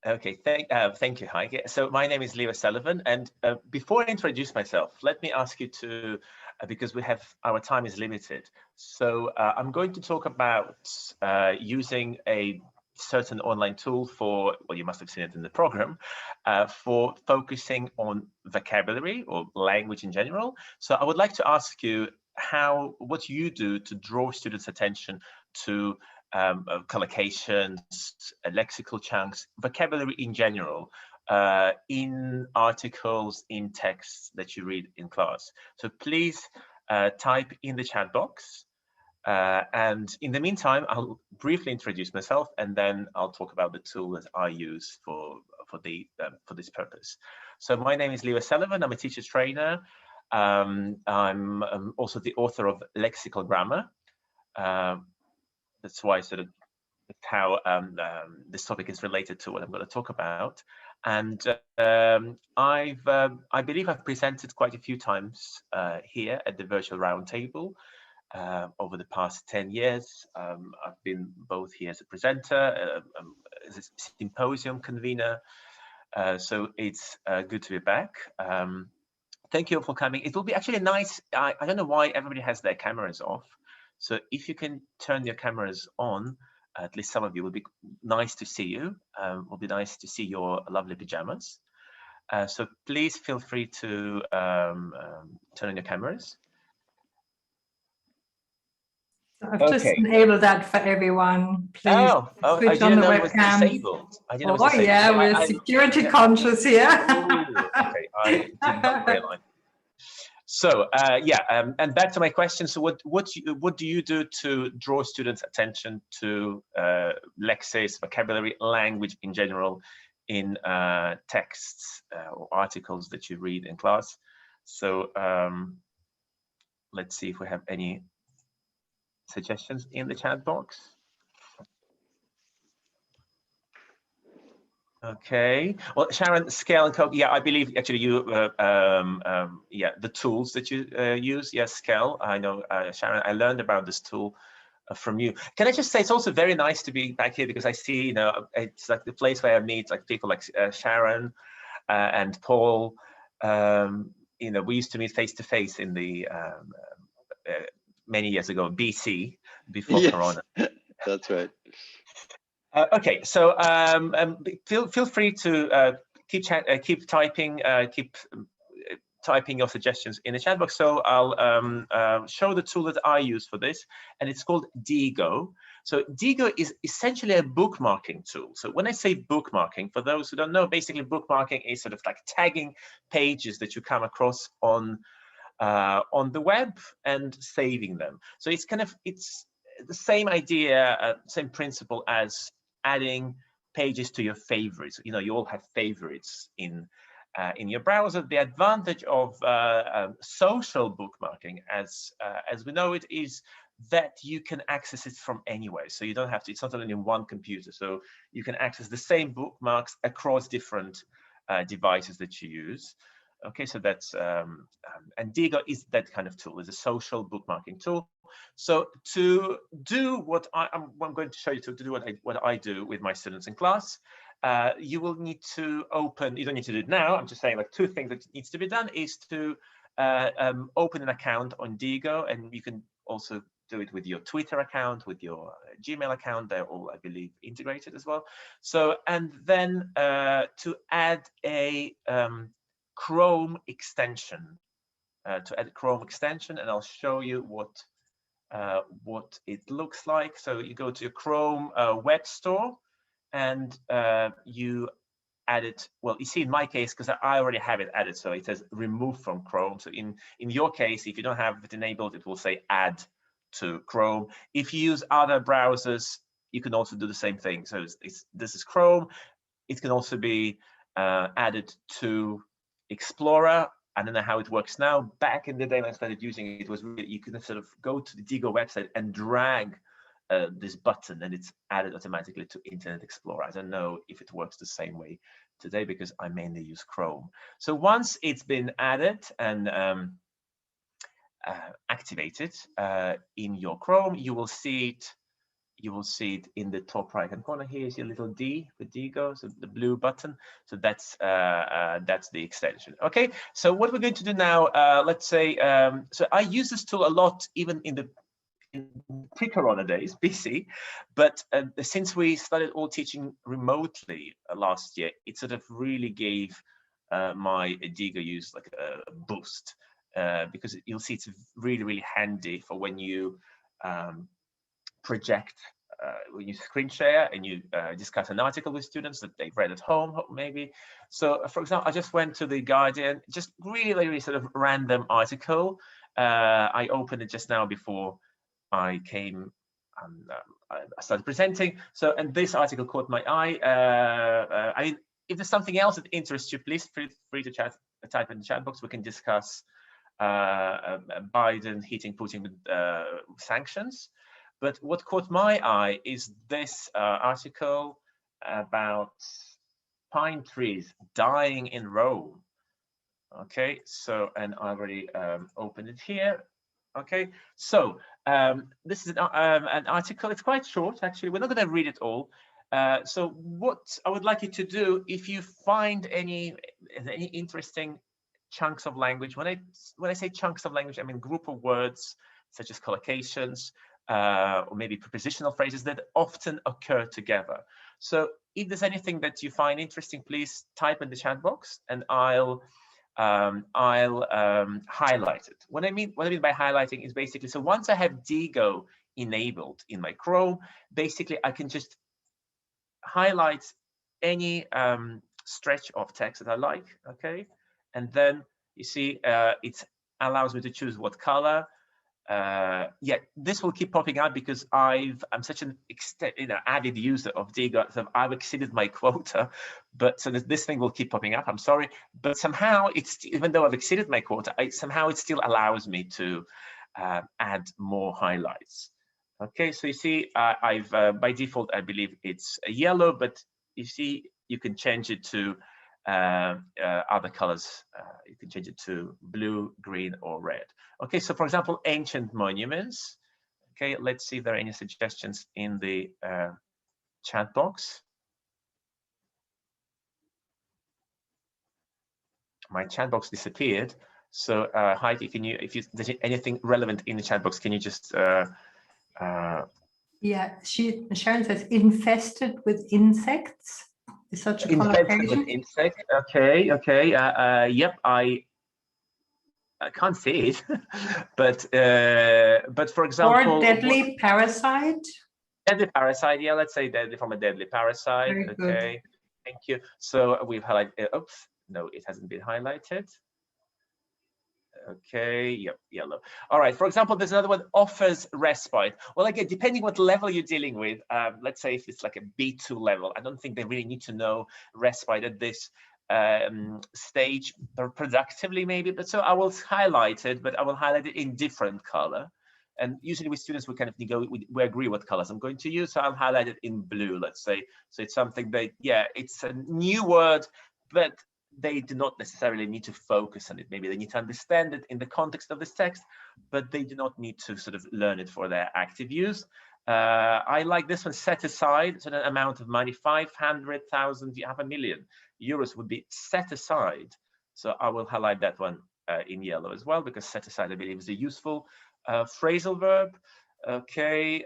Okay, thank you, Heike. So my name is Leo Selivan, and before I introduce myself, let me ask you to, because our time is limited, so I'm going to talk about using a certain online tool for, well, you must have seen it in the program, for focusing on vocabulary or language in general. So I would like to ask you what you do to draw students' attention to collocations, lexical chunks, vocabulary in general, in articles, in texts that you read in class. So please type in the chat box. And in the meantime, I'll briefly introduce myself, and then I'll talk about the tool that I use for this purpose. So my name is Leo Selivan. I'm a teacher trainer. I'm also the author of Lexical Grammar. That's why sort of how this topic is related to what I'm going to talk about. And I believe I've presented quite a few times here at the virtual roundtable over the past 10 years. I've been both here as a presenter, as a symposium convener. So it's good to be back. Thank you all for coming. It will be actually nice. I don't know why everybody has their cameras off. So if you can turn your cameras on, at least some of you, will be nice to see you. Will be nice to see your lovely pajamas. So please feel free to turn on your cameras. I've just enabled that for everyone. Please switch on the webcam. I didn't know it was disabled. Yeah, we're security conscious here. Okay, I did not realize. So and back to my question. So what do you do to draw students' attention to lexis, vocabulary, language in general in texts or articles that you read in class? So let's see if we have any suggestions in the chat box. Okay. Well, Sharon, scale and code. Yeah, I believe actually you. The tools that you use. Yes, scale. I know, Sharon. I learned about this tool from you. Can I just say it's also very nice to be back here because I see, it's like the place where I meet like people like Sharon and Paul. We used to meet face to face in the many years ago, BC, before Corona. That's right. Okay, so feel free to keep typing your suggestions in the chat box. So I'll show the tool that I use for this, and it's called Diigo. So Diigo is essentially a bookmarking tool. So when I say bookmarking, for those who don't know, basically bookmarking is sort of like tagging pages that you come across on the web and saving them. So it's the same idea, same principle as adding pages to your favorites. You all have favorites in your browser. The advantage of social bookmarking, as we know it, is that you can access it from anywhere. So you don't have to. It's not only in one computer. So you can access the same bookmarks across different devices that you use. Okay, so that's and Diigo is that kind of tool. It's a social bookmarking tool. So to do what I'm going to show you to do what I do with my students in class, you will need to open. You don't need to do it now. I'm just saying like two things that needs to be done is to open an account on Diigo, and you can also do it with your Twitter account, with your Gmail account. They're all, I believe, integrated as well. So and then to add a Chrome extension, and I'll show you what it looks like. So you go to your Chrome web store, and you add it. Well, you see in my case, because I already have it added, so it says remove from Chrome. So in your case, if you don't have it enabled, it will say add to Chrome. If you use other browsers, you can also do the same thing. So this is Chrome. It can also be added to Explorer. I don't know how it works now. Back in the day when I started using it, was really, you could sort of go to the Diigo website and drag this button, and it's added automatically to Internet Explorer. I don't know if it works the same way today because I mainly use Chrome. So once it's been added and activated in your Chrome, you will see it you will see it in the top right hand corner. Here is your little D for Diigo, so the blue button. So that's the extension. Okay, so what we're going to do now, let's say, so I use this tool a lot, even in pre-corona days, BC, but since we started all teaching remotely last year, it sort of really gave my Diigo use like a boost, because you'll see it's really, really handy for when you project, when you screen share and you discuss an article with students that they've read at home, maybe. So, for example, I just went to the Guardian, just really sort of random article. I opened it just now before I came and I started presenting. So, and this article caught my eye. I mean, if there's something else that interests you, please feel free to type in the chat box. We can discuss Biden hitting Putin with sanctions. But what caught my eye is this article about pine trees dying in Rome. Okay, so, and I already opened it here. Okay, so this is an article. It's quite short, actually. We're not going to read it all. So what I would like you to do, if you find any interesting chunks of language, when I say chunks of language, I mean group of words such as collocations, or maybe prepositional phrases that often occur together. So if there's anything that you find interesting, please type in the chat box, and I'll highlight it. What I mean by highlighting is basically, so once I have Diigo enabled in my Chrome, basically I can just highlight any stretch of text that I like. Okay, and then you see it allows me to choose what color. Yeah, this will keep popping out because I'm such an avid user of Diigo, so I've exceeded my quota. But so this thing will keep popping up. I'm sorry, but somehow it's, even though I've exceeded my quota, somehow it still allows me to add more highlights. Okay, so you see, I've by default I believe it's a yellow, but you see you can change it to other colors. You can change it to blue, green, or red. Okay, so for example, ancient monuments. Okay, let's see if there are any suggestions in the chat box. My chat box disappeared. So Heidi, can you, if there's anything relevant in the chat box, can you just yeah, Sharon says infested with insects. Is such a infested with insects. Okay, okay. Yep, I can't see it, but for example, or deadly parasite. Deadly parasite, yeah, let's say deadly from a deadly parasite. Very okay, good. Thank you. So we've highlighted. Oops, no, it hasn't been highlighted. Okay, yep, yellow. All right, for example, there's another one, offers respite. Well, again, depending what level you're dealing with, let's say if it's like a B2 level, I don't think they really need to know respite at this stage productively, maybe. But so I will highlight it, but I will highlight it in different color. And usually with students, we kind of we agree what colors I'm going to use. So I'll highlight it in blue, let's say. So it's something that, yeah, it's a new word, but they do not necessarily need to focus on it. Maybe they need to understand it in the context of this text, but they do not need to sort of learn it for their active use. I like this one, set aside. So an amount of money, 500,000, you have €1,000,000 would be set aside. So I will highlight that one in yellow as well, because set aside, I believe, is a useful phrasal verb. Okay,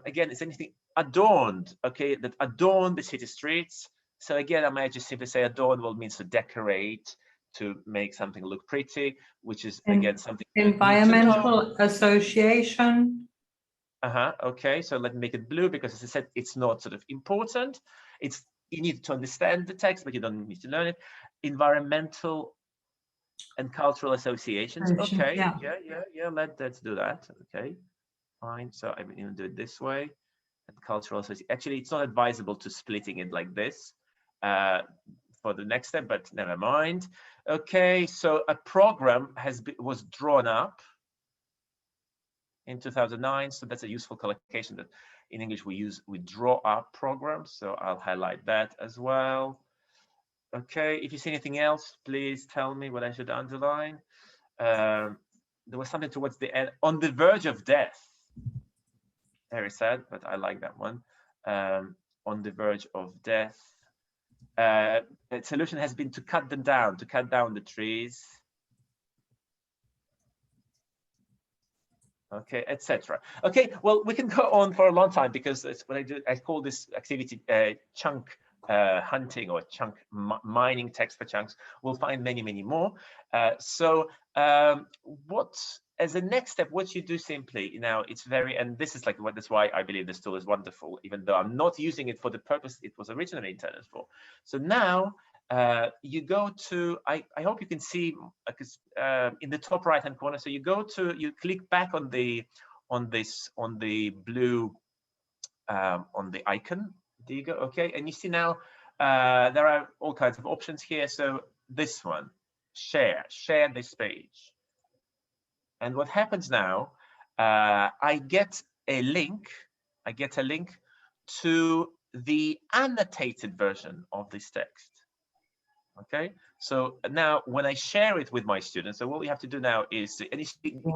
again, is anything adorned? Okay, that adorn the city streets. So again, I might just simply say adorn will means to decorate, to make something look pretty, which is again something. Environmental association. Okay, so let me make it blue, because as I said, it's not sort of important. It's, you need to understand the text, but you don't need to learn it. Environmental and cultural associations. Okay, yeah. Let's do that. Okay, fine. So I'm going to do it this way. And cultural association. Actually, it's not advisable to splitting it like this for the next step, but never mind. Okay, so a program was drawn up in 2009. So that's a useful collocation that in English we draw up programs. So I'll highlight that as well. Okay, if you see anything else, please tell me what I should underline. There was something towards the end, on the verge of death. Very sad, but I like that one. On the verge of death. The solution has been to cut them down, to cut down the trees. Okay, etc. Okay, well, we can go on for a long time because it's what I call this activity chunk hunting or chunk mining text for chunks. We'll find many, many more. What as a next step, what you do simply now, it's very, and this is like that's why I believe this tool is wonderful, even though I'm not using it for the purpose it was originally intended for. So now you go to, I hope you can see in the top right hand corner. So you go to, you click back on the blue on the icon. Diigo, okay, and you see now there are all kinds of options here. So this one, share this page. And what happens now, I get a link to the annotated version of this text. Okay, so now when I share it with my students, so what we have to do now is, and you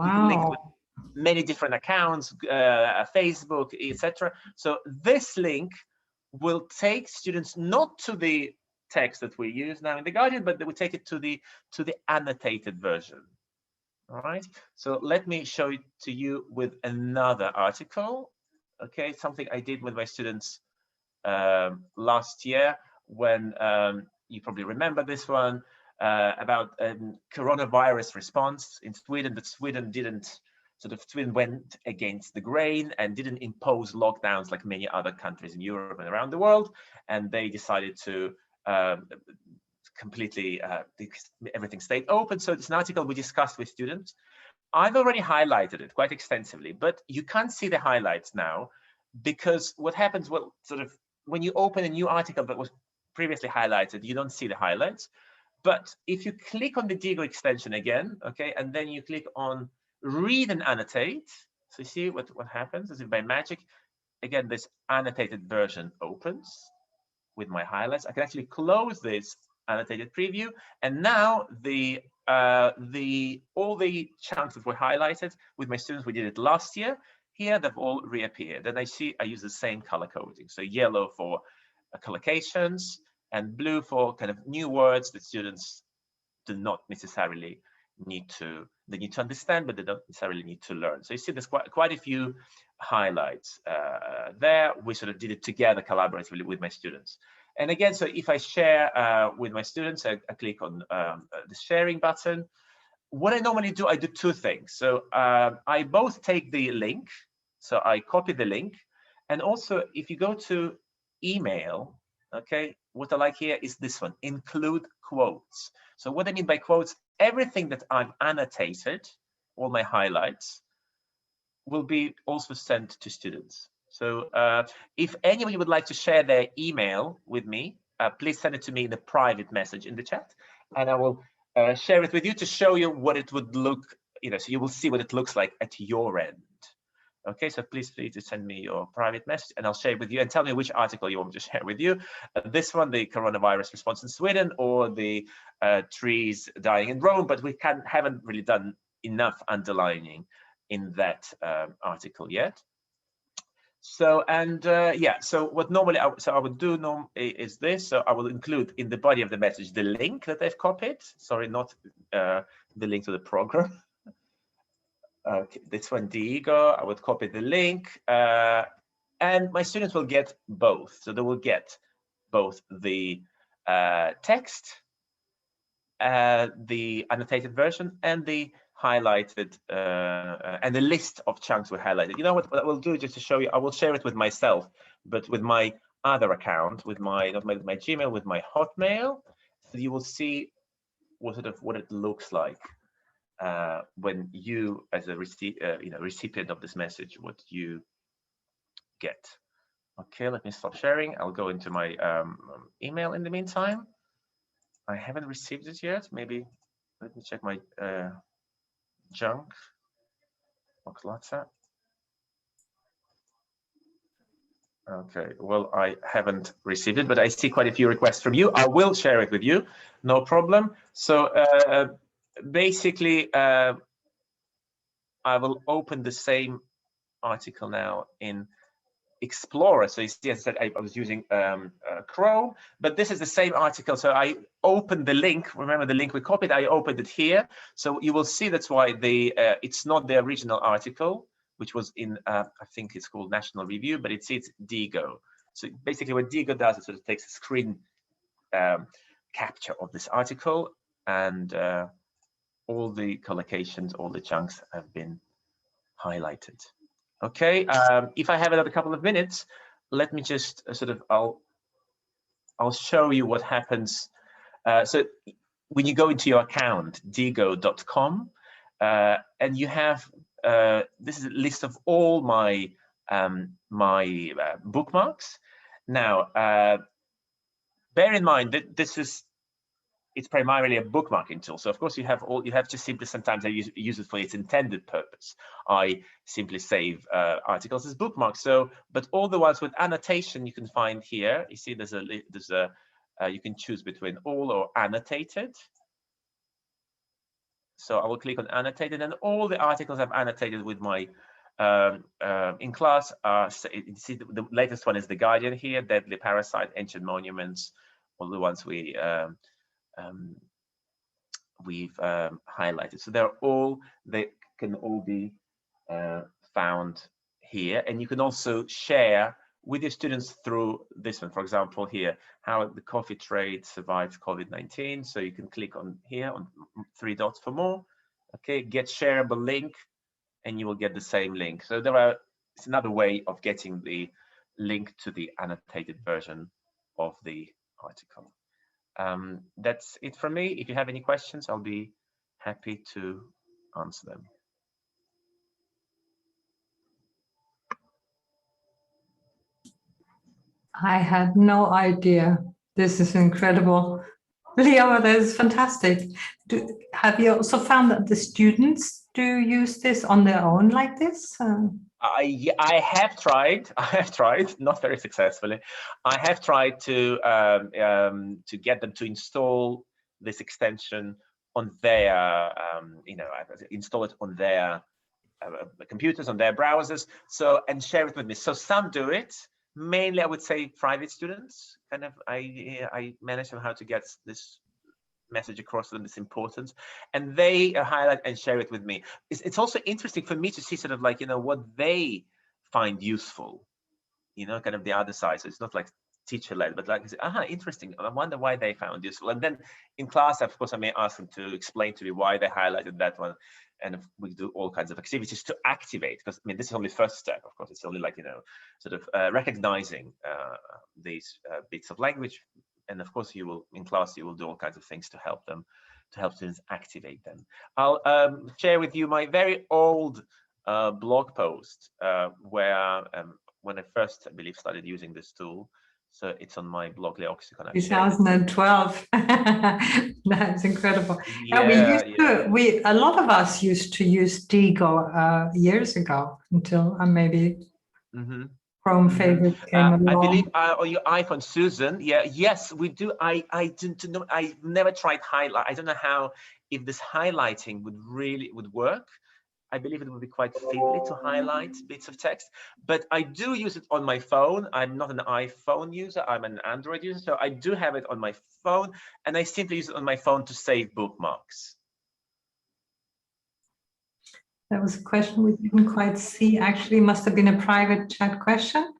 can link with many different accounts, Facebook, etc. So this link will take students not to the text that we use now in the Guardian, but they will take it to the annotated version. All right, so let me show it to you with another article. Okay, something I did with my students last year when you probably remember this one about coronavirus response in Sweden, that Sweden went against the grain and didn't impose lockdowns like many other countries in Europe and around the world, and they decided to completely everything stayed open. So it's an article we discussed with students. I've already highlighted it quite extensively, but you can't see the highlights now because what happens, well, when you open a new article that was previously highlighted, you don't see the highlights. But if you click on the Diigo extension again, okay, and then you click on read and annotate, so you see what happens, as if by magic, again, this annotated version opens with my highlights. I can actually close this annotated preview, and now all the chunks that were highlighted with my students, we did it last year, here they've all reappeared. And I use the same color coding. So yellow for collocations and blue for kind of new words that students do not necessarily need to, they need to understand, but they don't necessarily need to learn. So you see there's quite a few highlights there. We did it together collaboratively with my students. And again, so if I share with my students, I click on the sharing button. What I normally do, I do two things. So I both take the link, so I copy the link, and also if you go to email, okay, what I like here is this one, include quotes. So what I mean by quotes, everything that I've annotated, all my highlights, will be also sent to students. So if anybody would like to share their email with me, please send it to me in a private message in the chat, and I will share it with you to show you what it would look, so you will see what it looks like at your end. Okay, so please send me your private message and I'll share it with you, and tell me which article you want me to share with you. This one, the coronavirus response in Sweden, or the trees dying in Rome, but we haven't really done enough underlining in that article yet. So, and yeah, so what normally I would do is this. So I will include in the body of the message the link that I've copied. Sorry, not the link to the program. Okay, this one, Diigo, I would copy the link, and my students will get both. So they will get both the text, the annotated version, and the highlighted, and the list of chunks we highlighted. You know what I will do, just to show you, I will share it with myself, but with my other account, with my, not my Gmail, with my Hotmail. So you will see what it looks like when you, as a recipient of this message, what you get. Okay, let me stop sharing. I'll go into my email in the meantime. I haven't received it yet. Maybe let me check my junk box. Okay, well, I haven't received it, but I see quite a few requests from you. I will share it with you, no problem. So basically, I will open the same article now in Explorer. So you see, as I said, I was using Chrome, but this is the same article. So I opened the link. Remember the link we copied? I opened it here. So you will see that's why it's not the original article, which was in, I think it's called National Review, but it's Diigo. So basically what Diigo does is sort of takes a screen capture of this article, and all the collocations, all the chunks have been highlighted. Okay, if I have another couple of minutes, let me just I'll show you what happens. So when you go into your account, diigo.com, and you have this is a list of all my bookmarks. Now, bear in mind that it's primarily a bookmarking tool. So of course you have to simply, sometimes I use it for its intended purpose. I simply save articles as bookmarks. So, but all the ones with annotation you can find here. You see there's a you can choose between all or annotated. So I will click on annotated, and all the articles I've annotated with my in class. You see the latest one is The Guardian here, Deadly Parasite, Ancient Monuments, all the ones we've highlighted. So they can all be found here, and you can also share with your students through this one. For example, here, how the coffee trade survived COVID-19. So you can click on here on 3 dots for more. Okay, get shareable link, and you will get the same link. So it's another way of getting the link to the annotated version of the article. That's it from me. If you have any questions, I'll be happy to answer them. I had no idea. This is incredible. Leo, that is fantastic. Have you also found that the students do use this on their own like this? I have tried, not very successfully. I have tried to get them to install this extension on their, install it on their computers, on their browsers, and share it with me. So some do it. Mainly, I would say private students. Kind of, I manage them how to get this message across to them, this importance, and they highlight and share it with me. It's also interesting for me to see sort of like, what they find useful, kind of the other side. So it's not like teacher-led, but like, interesting. I wonder why they found useful. And then in class, of course, I may ask them to explain to me why they highlighted that one. And we do all kinds of activities to activate, because I mean, this is only the first step. Of course, it's only like, sort of recognizing these bits of language. And of course, in class, you will do all kinds of things to help students activate them. I'll share with you my very old blog post where when I first, I believe, started using this tool. So it's on my blog, Leoxicon. 2012. That's incredible. Yeah, a lot of us used to use Diigo years ago, until maybe Chrome favorite came along. I believe on your iPhone, Susan. Yeah, yes, we do. I didn't know. I never tried highlight. I don't know how, if this highlighting would work. I believe it would be quite fiddly to highlight bits of text, but I do use it on my phone. I'm not an iPhone user, I'm an Android user, so I do have it on my phone, and I simply use it on my phone to save bookmarks. That was a question we didn't quite see. Actually, must have been a private chat question.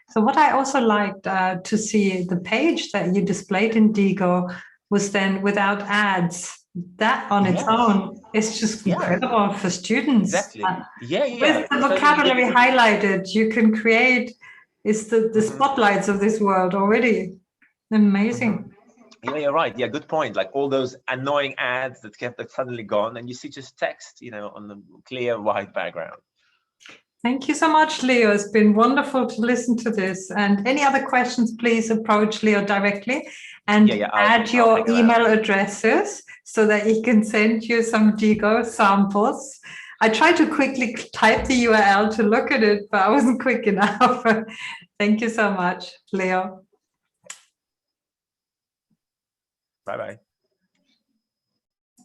So what I also liked to see, the page that you displayed in Diigo was then without ads. That on its own is just incredible for students. Exactly. With the vocabulary highlighted, you can create the spotlights of this world already. Amazing. Yeah, you're right. Yeah, good point. Like all those annoying ads that kept suddenly gone, and you see just text, on the clear white background. Thank you so much, Leo. It's been wonderful to listen to this. And any other questions, please approach Leo directly and add your email addresses so that he can send you some Diigo samples. I tried to quickly type the URL to look at it, but I wasn't quick enough. Thank you so much, Leo. Bye-bye.